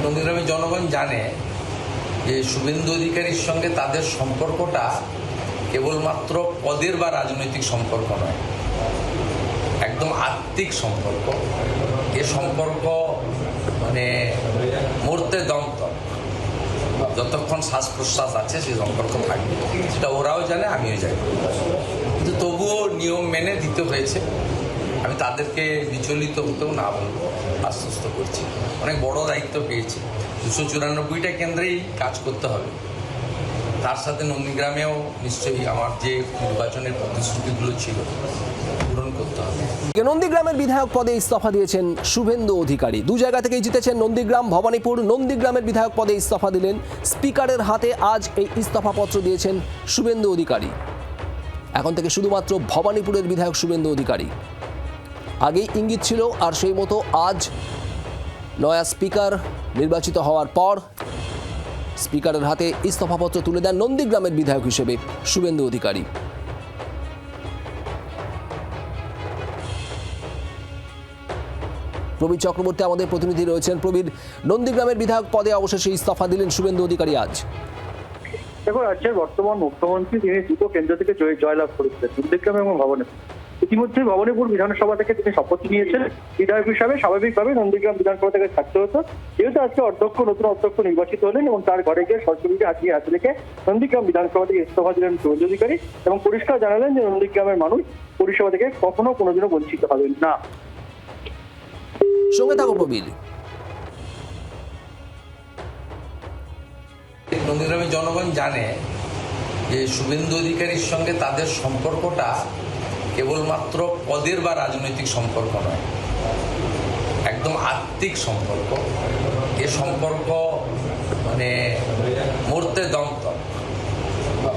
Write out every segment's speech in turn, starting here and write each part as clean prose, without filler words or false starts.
নন্দীগ্রামের জনগণ জানে যে শুভেন্দু অধিকারীর সঙ্গে তাদের সম্পর্কটা কেবলমাত্র পদের বা রাজনৈতিক সম্পর্ক নয়, একদম আত্মিক সম্পর্ক। এ সম্পর্ক মরতে দন্ত, যতক্ষণ শ্বাস প্রশ্বাস আছে সেই সম্পর্ক থাকবে, সেটা ওরাও জানে, আমিও জানি। কিন্তু তবুও নিয়ম মেনে দিতে হয়েছে। আমি তাদেরকে বিচলিত হতেও না বলবো, আশ্বস্ত করছি। অনেক বড় দায়িত্ব পেয়েছি, 294টা কেন্দ্রেই কাজ করতে হবে। তার সাথে নন্দীগ্রামেও নিশ্চয়ই আমার যে নির্বাচনের প্রতিশ্রুতিগুলো ছিল পূরণ করতে হবে। নন্দীগ্রামের বিধায়ক পদে ইস্তফা দিয়েছেন শুভেন্দু অধিকারী। দু জায়গা থেকেই জিতেছেন নন্দীগ্রাম, ভবানীপুর। নন্দীগ্রামের বিধায়ক পদে ইস্তফা দিলেন। স্পিকারের হাতে আজ এই ইস্তফাপত্র দিয়েছেন শুভেন্দু অধিকারী। এখন থেকে শুধুমাত্র ভবানীপুরের বিধায়ক শুভেন্দু অধিকারী। আগেই ইঙ্গিত ছিল, আর সেই মতো আজ নয়া স্পিকার নির্বাচিত হওয়ার পর স্পিকারের হাতে ইস্তফাপত্র তুলে দেন নন্দীগ্রামের বিধায়ক হিসেবে শুভেন্দু অধিকারী। প্রবীর চক্রবর্তী আমাদের প্রতিনিধি রয়েছেন। প্রবীর, নন্দীগ্রামের বিধায়ক পদে অবশেষে ইস্তফা দিলেন শুভেন্দু অধিকারী আজ। দেখো, রাজ্যের বর্তমান মুখ্যমন্ত্রী তিনি দুটো কেন্দ্র থেকে জয়লাভ করেছিলেন, নন্দীগ্রাম এবং ভবানীপুর। ইতিমধ্যে ভবানীপুর বিধানসভা থেকে তিনি শপথ নিয়েছেন বিধায়ক হিসাবে। স্বাভাবিকভাবে নন্দীগ্রাম বিধানসভা থেকে থাকতে হতো, যেহেতু আজকে নতুন অধ্যক্ষ নির্বাচিত হলেন এবং তার ঘরে গিয়ে সরকারিকে হাত রেখে নন্দীগ্রাম বিধানসভা থেকে ইস্তফা দিলেন শুভেন্দু অধিকারী এবং পরিষ্কার জানালেন যে নন্দীগ্রামের মানুষ পরিষেবা থেকে কোনোদিনও বঞ্চিত হবেন না। সঙ্গে থাকো প্রবীর। নন্দীগ্রামের জনগণ জানে যে শুভেন্দু অধিকারীর সঙ্গে তাদের সম্পর্কটা কেবলমাত্র পদের বা রাজনৈতিক সম্পর্ক নয়, একদম আত্মিক সম্পর্ক। এ সম্পর্ক মরতে দন্ত,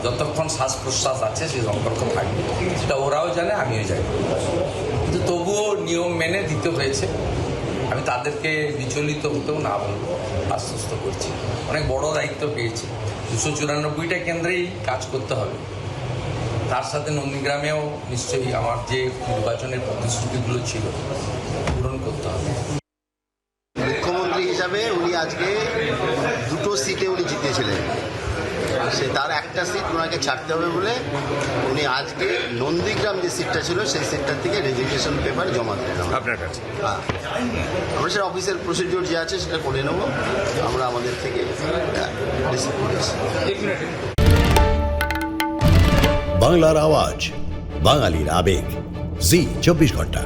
যতক্ষণ শ্বাস প্রশ্বাস আছে সেই সম্পর্ক থাকবে, সেটা ওরাও জানে, আমিও জানি। কিন্তু তবুও নিয়ম মেনে দিতে হয়েছে। আমি তাদেরকে বিচলিত হতেও না বলবো, আশ্বস্ত করছি। অনেক বড় দায়িত্ব পেয়েছি, 294টা কেন্দ্রেই কাজ করতে হবে। তার সাথে নন্দীগ্রামেও নিশ্চয়ই আমার যে নির্বাচনের প্রতিশ্রুতিগুলো ছিল পূরণ করতে হবে। মুখ্যমন্ত্রী হিসাবে উনি আজকে দুটো সিটে উনি জিতেছিলেন, তার একটা সিট ওনাকে ছাড়তে হবে বলে উনি আজকে নন্দীগ্রাম যে সিটটা ছিল সেই সিটটার থেকে রেজিগনেশন পেপার জমা দিলেন আপনার কাছে। হ্যাঁ, আমরা সেটা অফিসের প্রসিডিওর যে আছে সেটা করে নেব, আমরা আমাদের থেকে রিসিভ করেছি। বাংলার আওয়াজ, বাঙালির আবেগ, জি 24 ঘন্টা।